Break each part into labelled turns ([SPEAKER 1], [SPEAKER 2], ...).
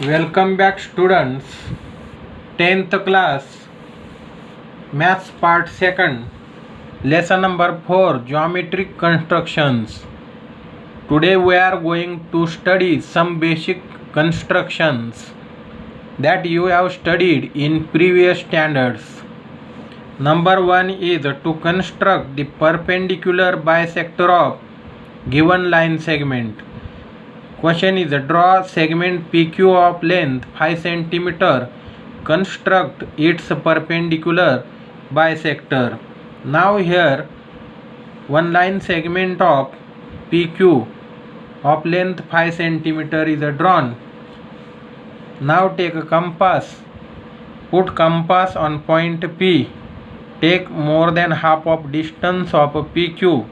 [SPEAKER 1] Welcome back students. 10th class Maths part 2nd lesson number 4 geometric constructions. Today we are going to study some basic constructions that you have studied in previous standards. Number 1 is to construct the perpendicular bisector of given line segment. Question is draw segment PQ of length 5 cm. Construct its perpendicular bisector. Now here one line segment of PQ of length 5 cm is drawn. Now take a compass. Put compass on point P. Take more than half of distance of PQ.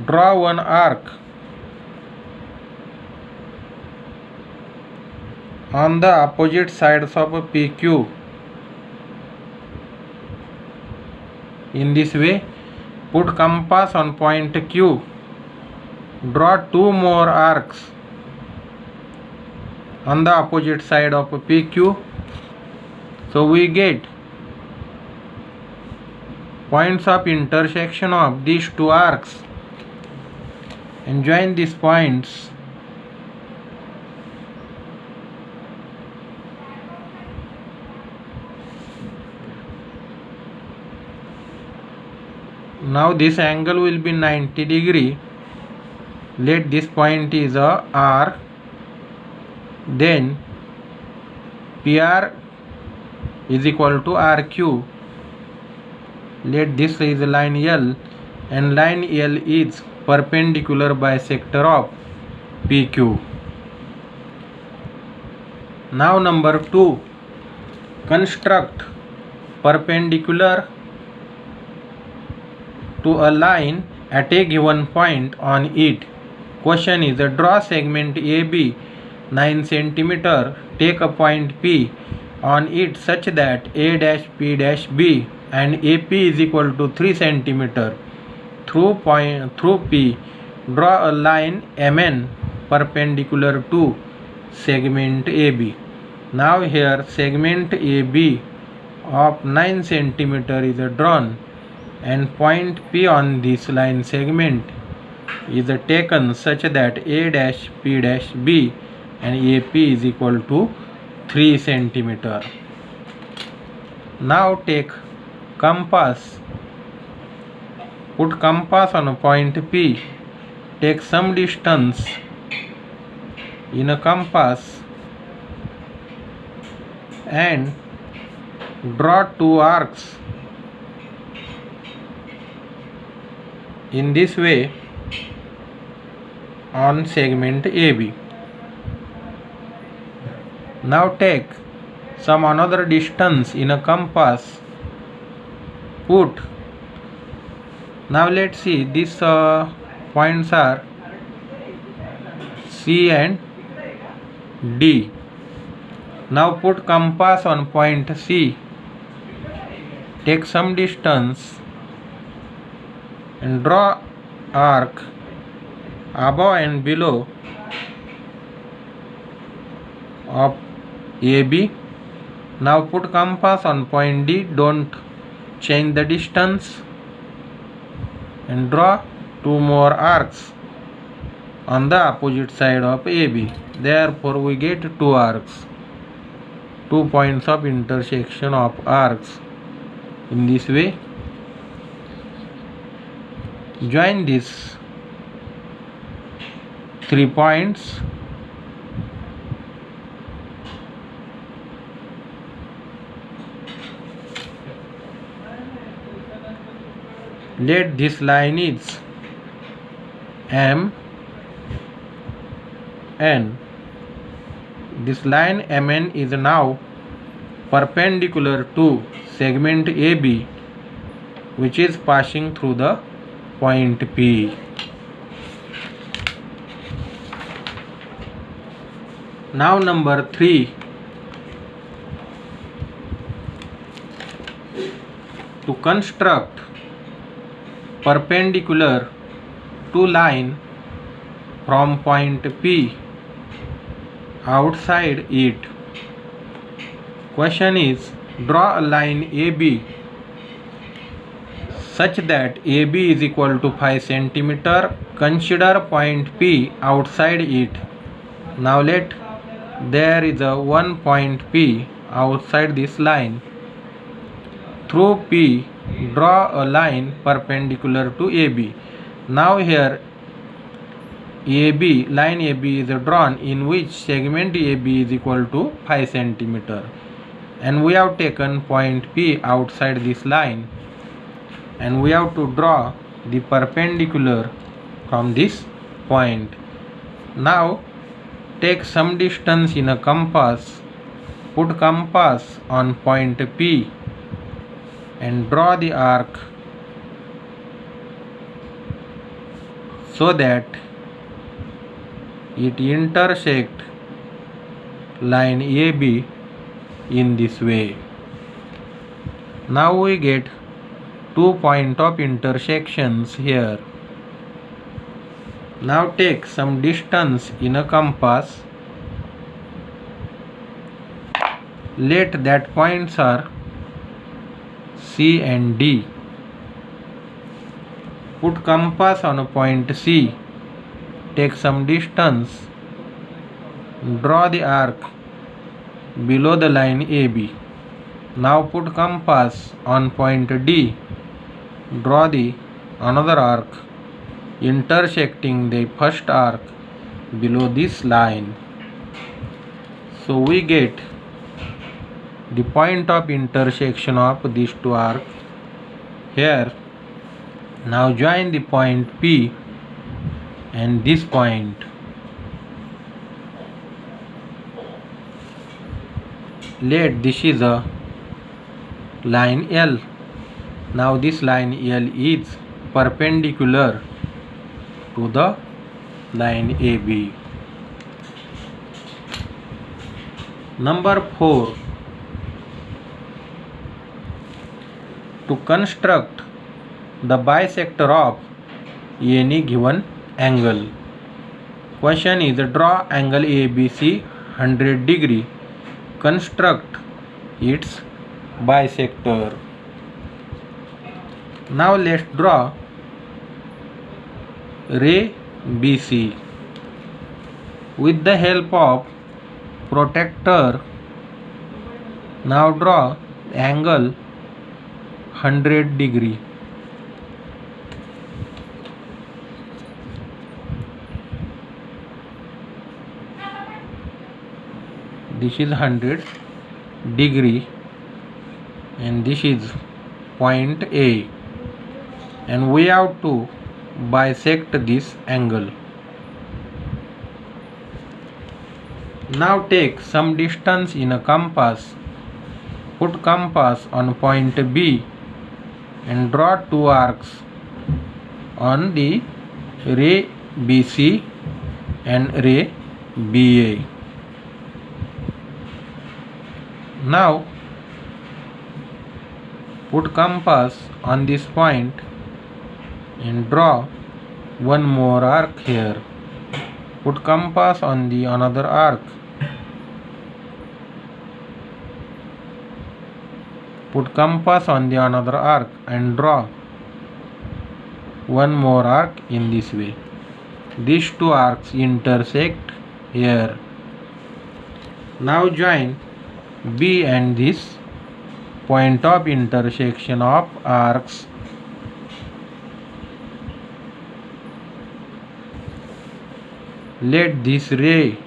[SPEAKER 1] Draw one arc on the opposite sides of PQ. In this way, put compass on point Q. Draw two more arcs on the opposite side of PQ. So we get points of intersection of these two arcs and join these points. Now this angle will be 90 degree. Let this point is a R. Then PR is equal to RQ. Let this is line L, and line L is perpendicular bisector of PQ. Now number 2, construct perpendicular to a line at a given point on it. Question is draw segment AB 9 cm. Take a point P on it such that A dash P dash B and AP is equal to 3 cm. Through P, draw a line MN perpendicular to segment AB. Now here segment AB of 9 cm is drawn, and point P on this line segment is taken such that A dash P dash B and AP is equal to 3 cm. Now take compass. Put compass on point P. Take some distance in a compass and draw two arcs. In this way on segment AB. Now take some another distance in a compass. Put. Now let's see, these points are C and D. Now put compass on point C. Take some distance and draw arc above and below of AB. Now put compass on point D. Don't change the distance and draw two more arcs on the opposite side of AB. Therefore we get two arcs, 2 points of intersection of arcs. In this way, join these 3 points. Let this line is M N. This line MN is now perpendicular to segment AB, which is passing through the point P. Now number 3, to construct perpendicular to line from point P outside it. Question is, draw a line AB such that AB is equal to 5 cm. Consider point P outside it. Now let there is a one point P outside this line. Through P, draw a line perpendicular to AB. Now here line AB is drawn in which segment AB is equal to 5 cm. And we have taken point P outside this line. And we have to draw the perpendicular from this point. Now take some distance in a compass. Put compass on point P and draw the arc so that it intersects line AB in this way. Now we get 2 points of intersections here. Now take some distance in a compass. Let that points are C and D. Put compass on a point C. Take some distance. Draw the arc below the line AB. Now put compass on point D. Draw the another arc intersecting the first arc below this line. So we get the point of intersection of these two arcs here. Now join the point P and this point. Let this is a line L. Now this line L is perpendicular to the line AB. Number 4. To construct the bisector of any given angle. Question is, draw angle ABC 100 degree. Construct its bisector. Now let's draw ray BC. With the help of protractor, now draw angle 100 degree. This is 100 degree and this is point A, and we have to bisect this angle. Now take some distance in a compass. Put compass on point B and draw two arcs on the ray BC and ray BA. Now put compass on this point and draw one more arc here. Put compass on the another arc. Put compass on the another arc and draw one more arc in this way. These two arcs intersect here. Now join B and this point of intersection of arcs. Let this ray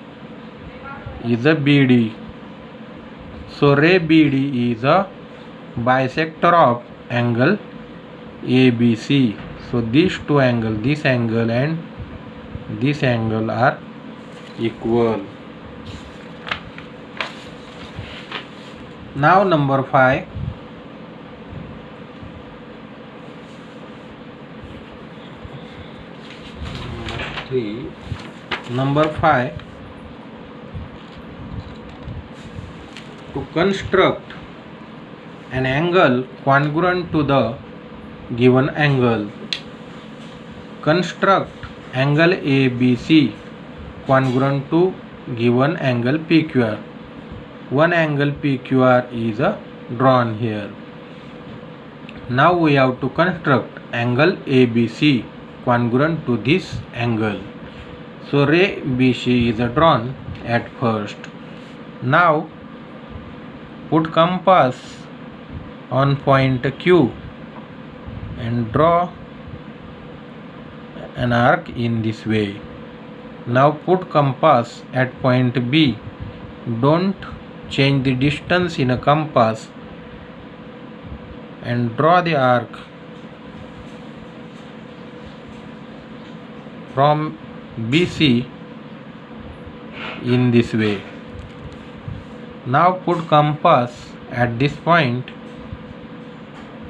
[SPEAKER 1] is a BD. So ray BD is a bisector of angle ABC. So these two angles, this angle and this angle, are equal. Now number 5. Number 5. To construct an angle congruent to the given angle. Construct angle ABC congruent to given angle PQR. One angle PQR is drawn here. Now we have to construct angle ABC congruent to this angle. So ray BC is drawn at first. Now put compass on point Q and draw an arc in this way. Now put compass at point B. Don't change the distance in a compass and draw the arc from BC in this way. Now put compass at this point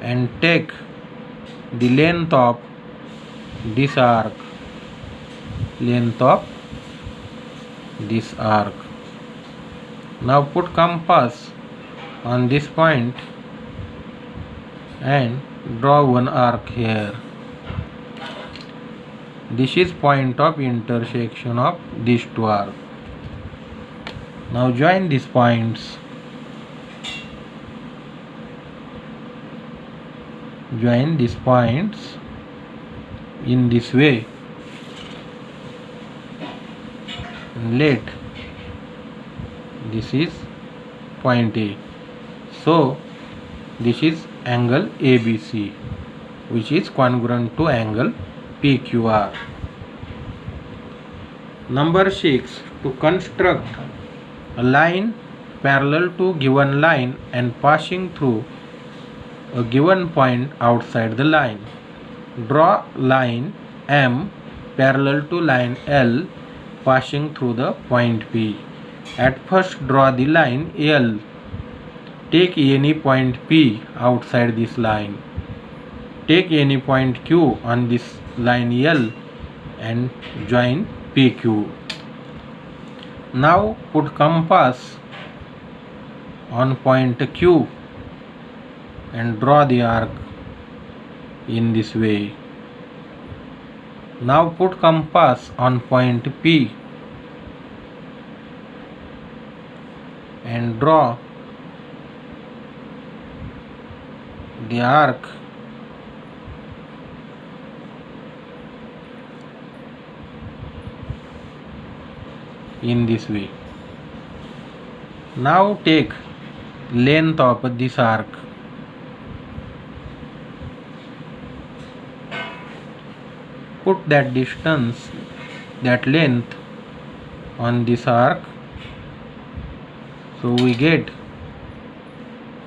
[SPEAKER 1] and take the length of this arc. Now put compass on this point and draw one arc here. This is point of intersection of these two arcs. Now join these points. Join these points in this way. Let this is point A. So this is angle ABC, which is congruent to angle PQR. Number 6. To construct a line parallel to given line and passing through a given point outside the line. Draw line M parallel to line L passing through the point P. At first draw the line L. Take any point P outside this line. Take any point Q on this line L and join PQ. Now put compass on point Q and draw the arc in this way. Now put compass on point P and draw the arc in this way. Now take length of this arc. Put that distance, that length on this arc. So we get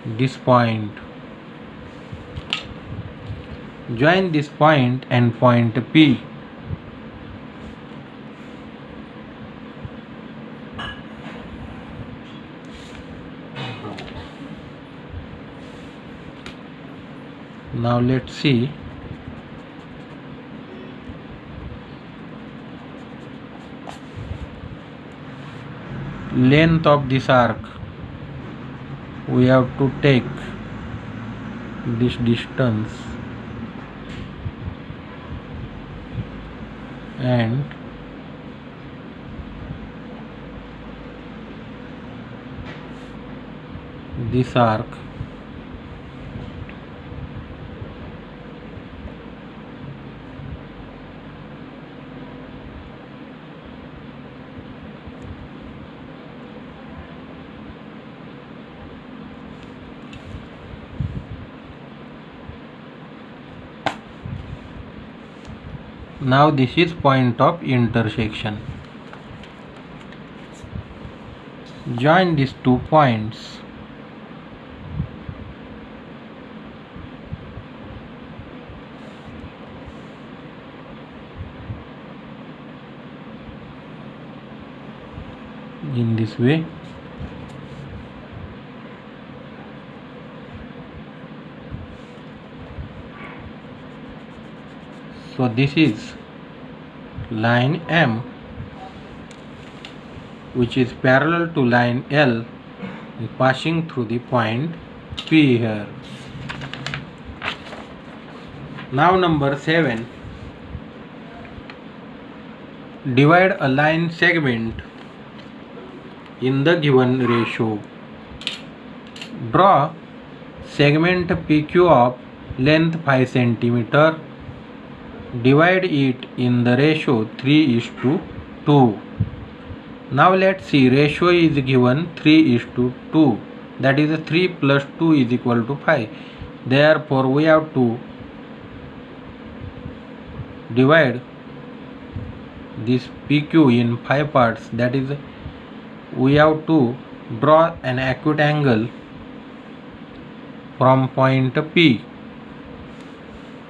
[SPEAKER 1] this point. Join this point and point P. Now let's see. Length of this arc. We have to take this distance and this arc. Now this is point of intersection. Join these 2 points. In this way. So this is line M, which is parallel to line L, passing through the point P here. Now number 7. Divide a line segment in the given ratio. Draw segment PQ of length 5 cm. Divide it in the ratio 3:2. Now let's see, ratio is given 3:2, that is 3 plus 2 is equal to 5. Therefore we have to divide this PQ in 5 parts, that is we have to draw an acute angle from point P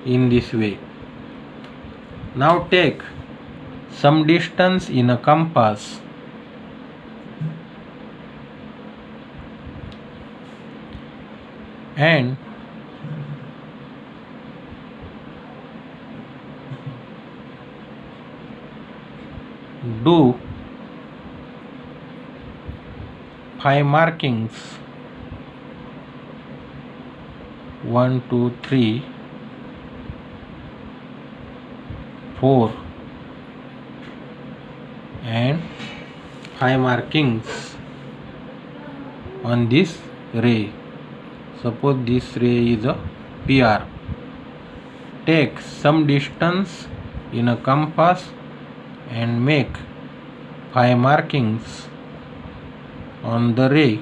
[SPEAKER 1] in this way. Now take some distance in a compass and do 5 markings, 1, 2, 3, 4 and 5 markings on this ray. Suppose this ray is a PR. Take some distance in a compass and make 5 markings on the ray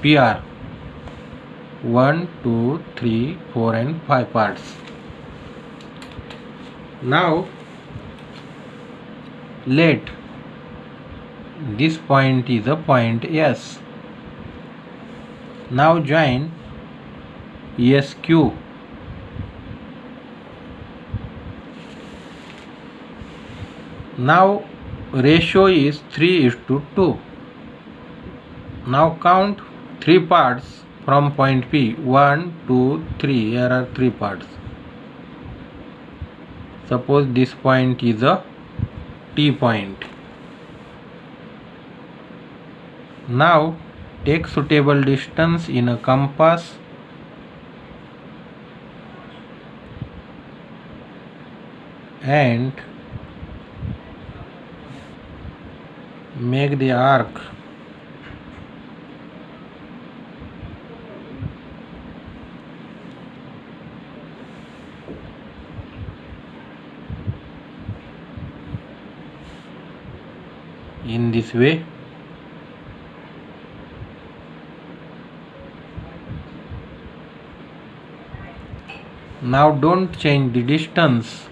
[SPEAKER 1] PR. 1, 2, 3, 4 and 5 parts. Now let this point is a point S. Now join SQ. Now ratio is 3:2. Now count 3 parts from point P. 1, 2, 3. Here are 3 parts. Suppose this point is a T point. Now take suitable distance in a compass and make the arc in this way. Now don't change the distance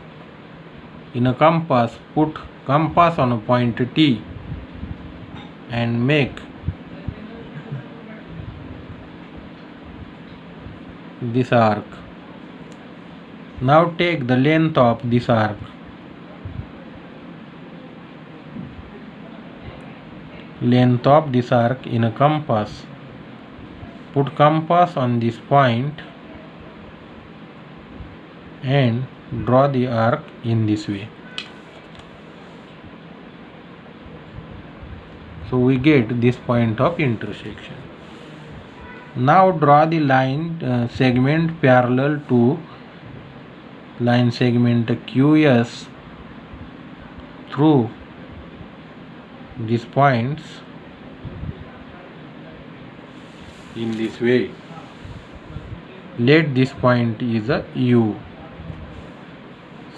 [SPEAKER 1] in a compass. Put compass on a point T and make this arc. Now take the length of this arc. Length of this arc in a compass. Put compass on this point and draw the arc in this way. So we get this point of intersection. Now draw the line segment parallel to line segment QS through these points in this way. Let this point is a U.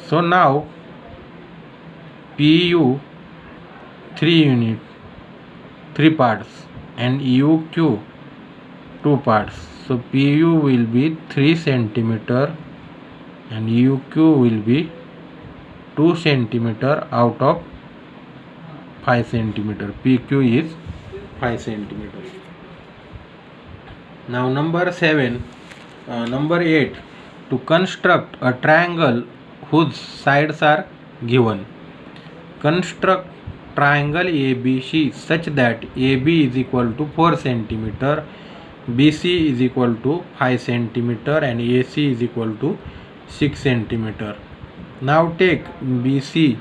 [SPEAKER 1] So now PU 3 parts and UQ 2 parts. So PU will be 3 cm and UQ will be 2 cm out of 5 cm. PQ is 5 cm. Now number 8, to construct a triangle whose sides are given. Construct triangle ABC such that AB is equal to 4 cm, BC is equal to 5 cm and AC is equal to 6 cm. Now take BC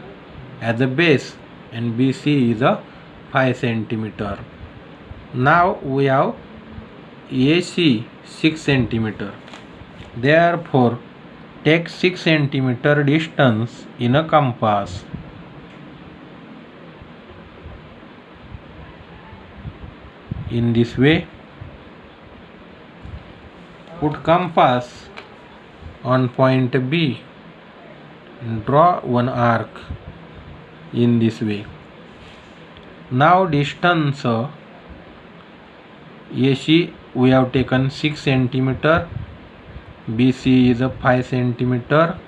[SPEAKER 1] as a base and BC is a 5 cm. Now we have AC 6 cm. Therefore take 6 cm distance in a compass in this way. Put compass on point B and draw one arc in this way. Now distance AC we have taken 6 centimeter, BC is a 5 centimeter,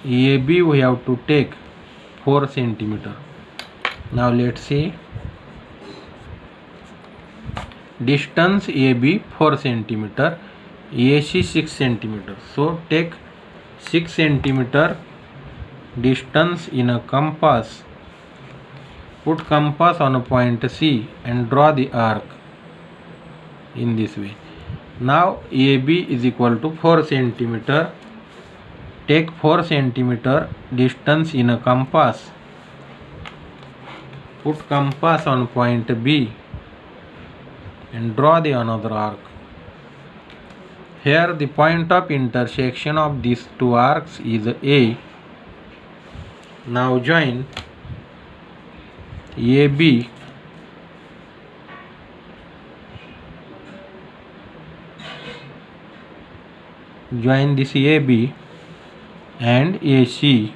[SPEAKER 1] AB we have to take 4 centimeter. Now let's see. Distance AB 4 centimeter, AC 6 centimeter. So take 6 centimeter distance in a compass. Put compass on a point C and draw the arc in this way. Now AB is equal to 4 centimeter. Take 4 centimeter distance in a compass. Put compass on point B and draw the another arc. Here the point of intersection of these two arcs is A. Now join AB join this AB and AC.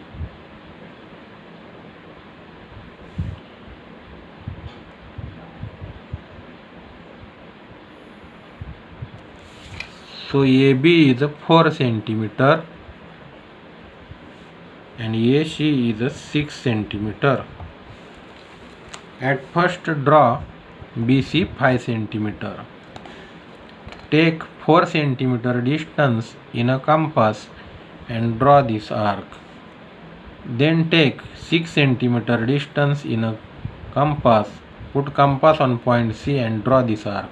[SPEAKER 1] So AB is 4 centimeter and AC is 6 centimeter. At first draw BC 5 centimeter. Take 4 centimeter distance in a compass and draw this arc. Then take 6 centimeter distance in a compass. Put compass on point C and draw this arc.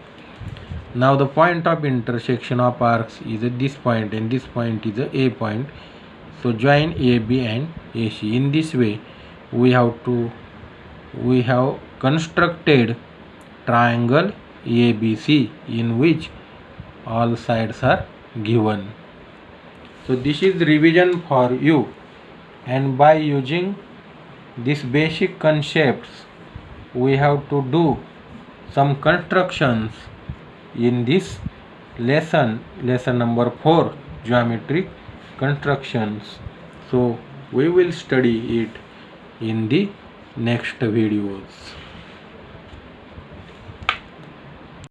[SPEAKER 1] Now the point of intersection of arcs is this point and this point is a point. So join AB and AC. In this way we have constructed triangle ABC in which all sides are given. So this is revision for you, and by using these basic concepts we have to do some constructions in this lesson number 4, geometric constructions. So we will study it in the next videos.